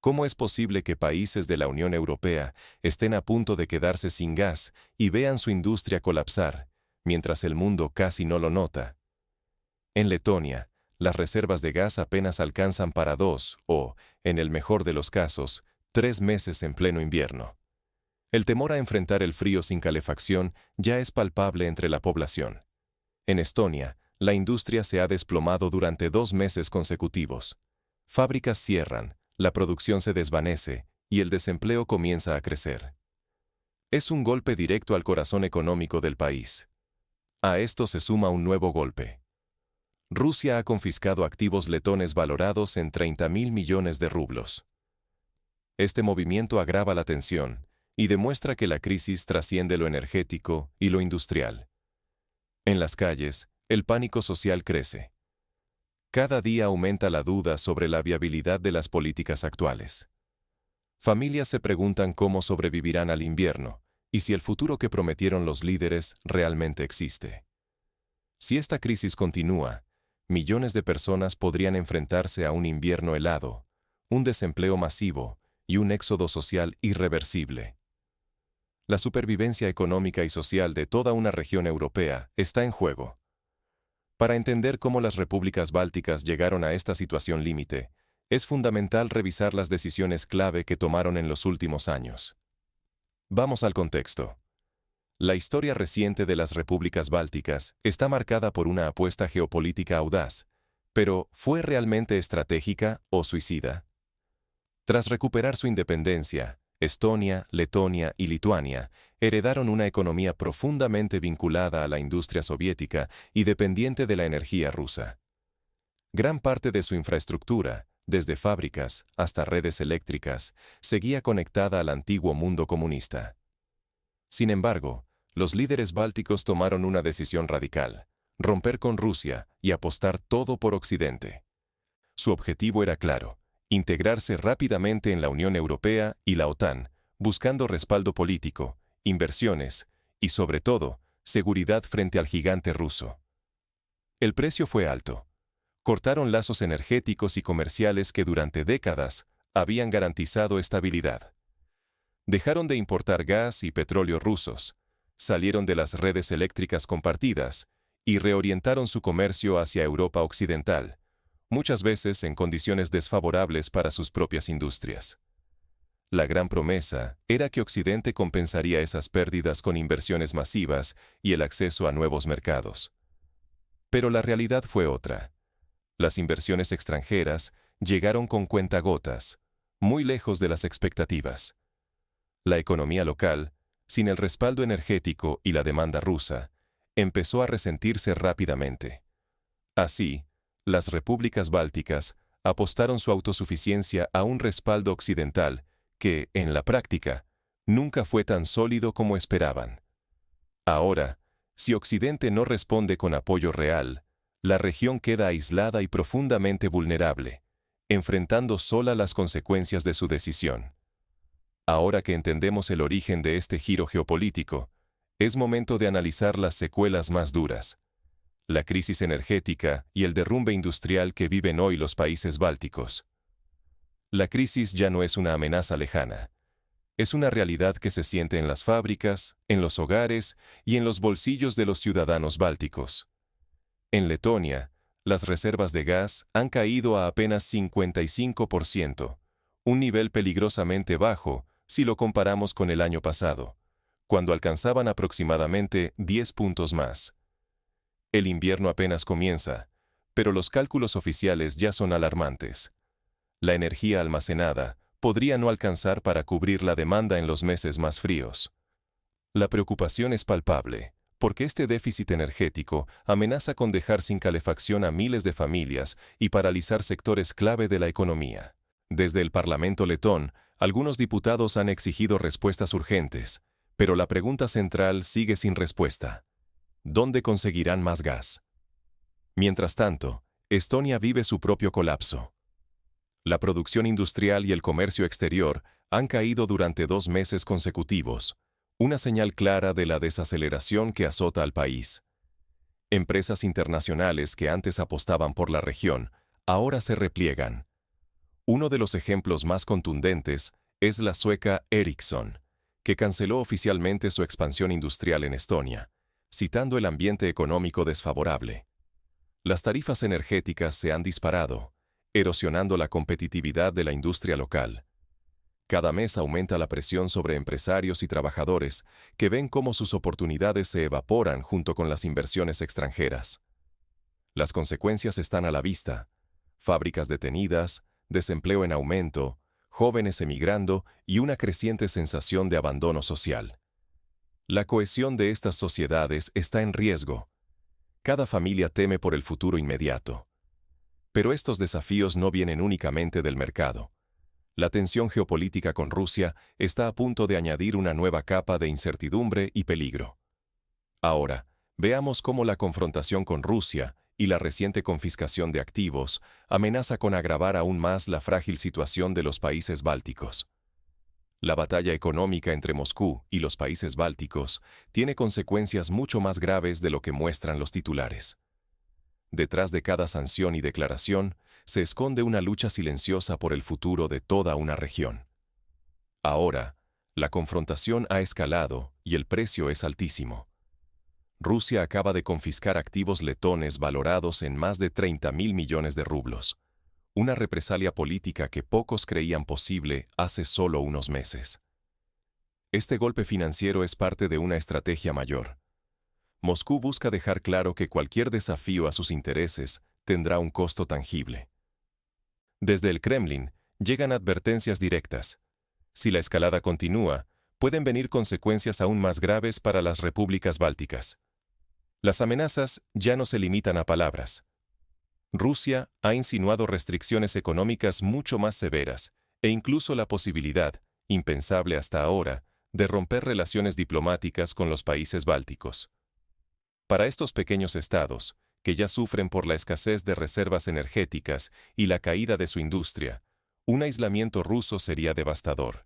¿Cómo es posible que países de la Unión Europea estén a punto de quedarse sin gas y vean su industria colapsar, mientras el mundo casi no lo nota? En Letonia, las reservas de gas apenas alcanzan para 2 o, en el mejor de los casos, 3 meses en pleno invierno. El temor a enfrentar el frío sin calefacción ya es palpable entre la población. En Estonia, la industria se ha desplomado durante 2 meses consecutivos. Fábricas cierran, la producción se desvanece y el desempleo comienza a crecer. Es un golpe directo al corazón económico del país. A esto se suma un nuevo golpe. Rusia ha confiscado activos letones valorados en 30.000 millones de rublos. Este movimiento agrava la tensión y demuestra que la crisis trasciende lo energético y lo industrial. En las calles, el pánico social crece. Cada día aumenta la duda sobre la viabilidad de las políticas actuales. Familias se preguntan cómo sobrevivirán al invierno y si el futuro que prometieron los líderes realmente existe. Si esta crisis continúa, millones de personas podrían enfrentarse a un invierno helado, un desempleo masivo y un éxodo social irreversible. La supervivencia económica y social de toda una región europea está en juego. Para entender cómo las repúblicas bálticas llegaron a esta situación límite, es fundamental revisar las decisiones clave que tomaron en los últimos años. Vamos al contexto. La historia reciente de las repúblicas bálticas está marcada por una apuesta geopolítica audaz, pero ¿fue realmente estratégica o suicida? Tras recuperar su independencia, Estonia, Letonia y Lituania heredaron una economía profundamente vinculada a la industria soviética y dependiente de la energía rusa. Gran parte de su infraestructura, desde fábricas hasta redes eléctricas, seguía conectada al antiguo mundo comunista. Sin embargo, los líderes bálticos tomaron una decisión radical: romper con Rusia y apostar todo por Occidente. Su objetivo era claro: integrarse rápidamente en la Unión Europea y la OTAN, buscando respaldo político, inversiones y, sobre todo, seguridad frente al gigante ruso. El precio fue alto. Cortaron lazos energéticos y comerciales que durante décadas habían garantizado estabilidad. Dejaron de importar gas y petróleo rusos, salieron de las redes eléctricas compartidas y reorientaron su comercio hacia Europa Occidental, muchas veces en condiciones desfavorables para sus propias industrias. La gran promesa era que Occidente compensaría esas pérdidas con inversiones masivas y el acceso a nuevos mercados. Pero la realidad fue otra. Las inversiones extranjeras llegaron con cuentagotas, muy lejos de las expectativas. La economía local, sin el respaldo energético y la demanda rusa, empezó a resentirse rápidamente. Así, las repúblicas bálticas apostaron su autosuficiencia a un respaldo occidental que, en la práctica, nunca fue tan sólido como esperaban. Ahora, si Occidente no responde con apoyo real, la región queda aislada y profundamente vulnerable, enfrentando sola las consecuencias de su decisión. Ahora que entendemos el origen de este giro geopolítico, es momento de analizar las secuelas más duras: la crisis energética y el derrumbe industrial que viven hoy los países bálticos. La crisis ya no es una amenaza lejana. Es una realidad que se siente en las fábricas, en los hogares y en los bolsillos de los ciudadanos bálticos. En Letonia, las reservas de gas han caído a apenas 55%, un nivel peligrosamente bajo si lo comparamos con el año pasado, cuando alcanzaban aproximadamente 10 puntos más. El invierno apenas comienza, pero los cálculos oficiales ya son alarmantes. La energía almacenada podría no alcanzar para cubrir la demanda en los meses más fríos. La preocupación es palpable, porque este déficit energético amenaza con dejar sin calefacción a miles de familias y paralizar sectores clave de la economía. Desde el Parlamento letón, algunos diputados han exigido respuestas urgentes, pero la pregunta central sigue sin respuesta: ¿dónde conseguirán más gas? Mientras tanto, Estonia vive su propio colapso. La producción industrial y el comercio exterior han caído durante 2 meses consecutivos, una señal clara de la desaceleración que azota al país. Empresas internacionales que antes apostaban por la región, ahora se repliegan. Uno de los ejemplos más contundentes es la sueca Ericsson, que canceló oficialmente su expansión industrial en Estonia, citando el ambiente económico desfavorable. Las tarifas energéticas se han disparado, erosionando la competitividad de la industria local. Cada mes aumenta la presión sobre empresarios y trabajadores que ven cómo sus oportunidades se evaporan junto con las inversiones extranjeras. Las consecuencias están a la vista: fábricas detenidas, desempleo en aumento, jóvenes emigrando y una creciente sensación de abandono social. La cohesión de estas sociedades está en riesgo. Cada familia teme por el futuro inmediato. Pero estos desafíos no vienen únicamente del mercado. La tensión geopolítica con Rusia está a punto de añadir una nueva capa de incertidumbre y peligro. Ahora, veamos cómo la confrontación con Rusia y la reciente confiscación de activos amenaza con agravar aún más la frágil situación de los países bálticos. La batalla económica entre Moscú y los países bálticos tiene consecuencias mucho más graves de lo que muestran los titulares. Detrás de cada sanción y declaración se esconde una lucha silenciosa por el futuro de toda una región. Ahora, la confrontación ha escalado y el precio es altísimo. Rusia acaba de confiscar activos letones valorados en más de 30.000 millones de rublos, una represalia política que pocos creían posible hace solo unos meses. Este golpe financiero es parte de una estrategia mayor. Moscú busca dejar claro que cualquier desafío a sus intereses tendrá un costo tangible. Desde el Kremlin llegan advertencias directas. Si la escalada continúa, pueden venir consecuencias aún más graves para las repúblicas bálticas. Las amenazas ya no se limitan a palabras. Rusia ha insinuado restricciones económicas mucho más severas e incluso la posibilidad, impensable hasta ahora, de romper relaciones diplomáticas con los países bálticos. Para estos pequeños estados, que ya sufren por la escasez de reservas energéticas y la caída de su industria, un aislamiento ruso sería devastador.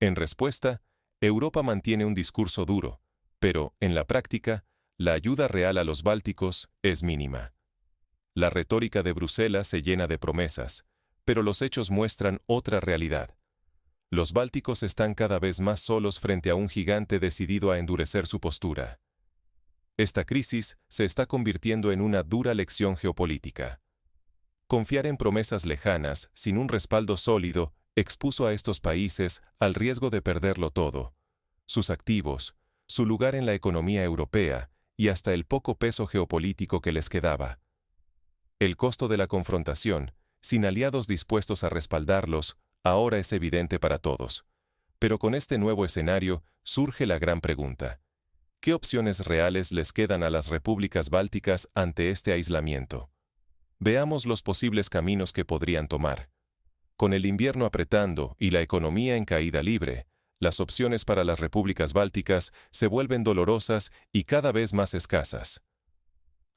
En respuesta, Europa mantiene un discurso duro, pero, en la práctica, la ayuda real a los bálticos es mínima. La retórica de Bruselas se llena de promesas, pero los hechos muestran otra realidad. Los bálticos están cada vez más solos frente a un gigante decidido a endurecer su postura. Esta crisis se está convirtiendo en una dura lección geopolítica. Confiar en promesas lejanas, sin un respaldo sólido, expuso a estos países al riesgo de perderlo todo: sus activos, su lugar en la economía europea y hasta el poco peso geopolítico que les quedaba. El costo de la confrontación, sin aliados dispuestos a respaldarlos, ahora es evidente para todos. Pero con este nuevo escenario surge la gran pregunta: ¿qué opciones reales les quedan a las repúblicas bálticas ante este aislamiento? Veamos los posibles caminos que podrían tomar. Con el invierno apretando y la economía en caída libre, las opciones para las repúblicas bálticas se vuelven dolorosas y cada vez más escasas.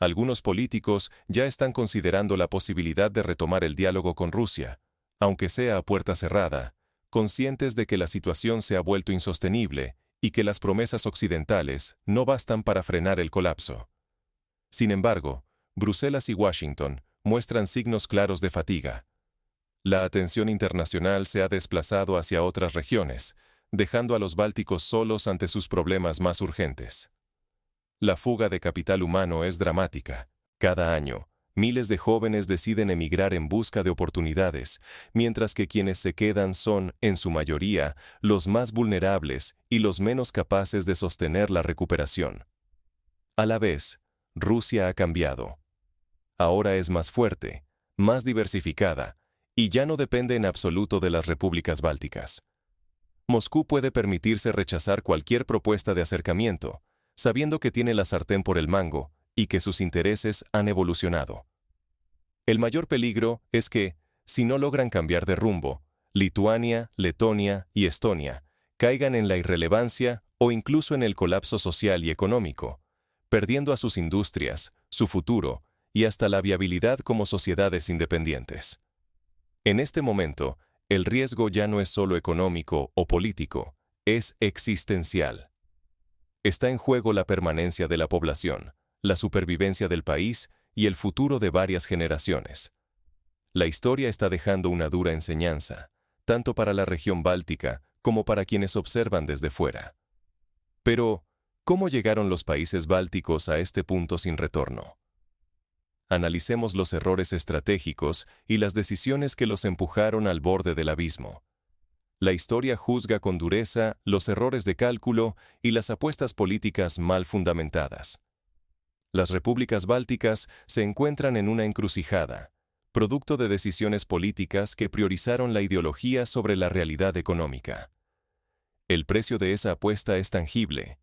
Algunos políticos ya están considerando la posibilidad de retomar el diálogo con Rusia, aunque sea a puerta cerrada, conscientes de que la situación se ha vuelto insostenible y que las promesas occidentales no bastan para frenar el colapso. Sin embargo, Bruselas y Washington muestran signos claros de fatiga. La atención internacional se ha desplazado hacia otras regiones, dejando a los bálticos solos ante sus problemas más urgentes. La fuga de capital humano es dramática. Cada año, miles de jóvenes deciden emigrar en busca de oportunidades, mientras que quienes se quedan son, en su mayoría, los más vulnerables y los menos capaces de sostener la recuperación. A la vez, Rusia ha cambiado. Ahora es más fuerte, más diversificada, y ya no depende en absoluto de las repúblicas bálticas. Moscú puede permitirse rechazar cualquier propuesta de acercamiento, sabiendo que tiene la sartén por el mango y que sus intereses han evolucionado. El mayor peligro es que, si no logran cambiar de rumbo, Lituania, Letonia y Estonia caigan en la irrelevancia o incluso en el colapso social y económico, perdiendo a sus industrias, su futuro y hasta la viabilidad como sociedades independientes. En este momento, el riesgo ya no es solo económico o político, es existencial. Está en juego la permanencia de la población, la supervivencia del país y el futuro de varias generaciones. La historia está dejando una dura enseñanza, tanto para la región báltica como para quienes observan desde fuera. Pero, ¿cómo llegaron los países bálticos a este punto sin retorno? Analicemos los errores estratégicos y las decisiones que los empujaron al borde del abismo. La historia juzga con dureza los errores de cálculo y las apuestas políticas mal fundamentadas. Las repúblicas bálticas se encuentran en una encrucijada, producto de decisiones políticas que priorizaron la ideología sobre la realidad económica. El precio de esa apuesta es tangible: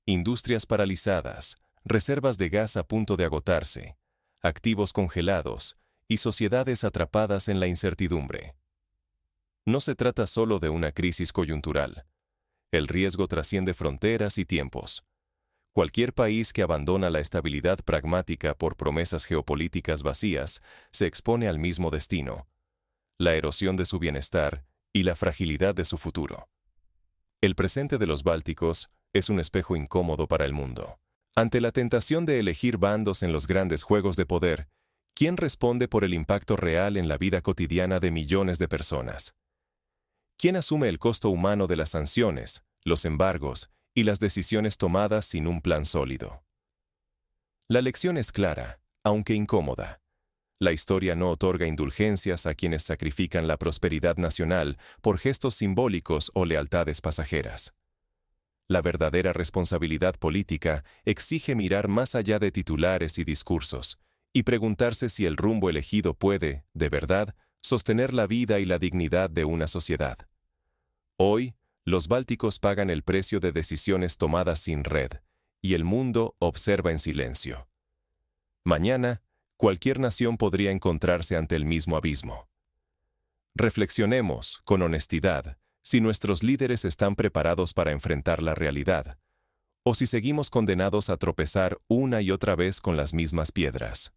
industrias paralizadas, reservas de gas a punto de agotarse, activos congelados y sociedades atrapadas en la incertidumbre. No se trata solo de una crisis coyuntural. El riesgo trasciende fronteras y tiempos. Cualquier país que abandona la estabilidad pragmática por promesas geopolíticas vacías se expone al mismo destino: la erosión de su bienestar y la fragilidad de su futuro. El presente de los bálticos es un espejo incómodo para el mundo. Ante la tentación de elegir bandos en los grandes juegos de poder, ¿quién responde por el impacto real en la vida cotidiana de millones de personas? ¿Quién asume el costo humano de las sanciones, los embargos y las decisiones tomadas sin un plan sólido? La lección es clara, aunque incómoda. La historia no otorga indulgencias a quienes sacrifican la prosperidad nacional por gestos simbólicos o lealtades pasajeras. La verdadera responsabilidad política exige mirar más allá de titulares y discursos y preguntarse si el rumbo elegido puede, de verdad, sostener la vida y la dignidad de una sociedad. Hoy, los bálticos pagan el precio de decisiones tomadas sin red, y el mundo observa en silencio. Mañana, cualquier nación podría encontrarse ante el mismo abismo. Reflexionemos, con honestidad, si nuestros líderes están preparados para enfrentar la realidad, o si seguimos condenados a tropezar una y otra vez con las mismas piedras.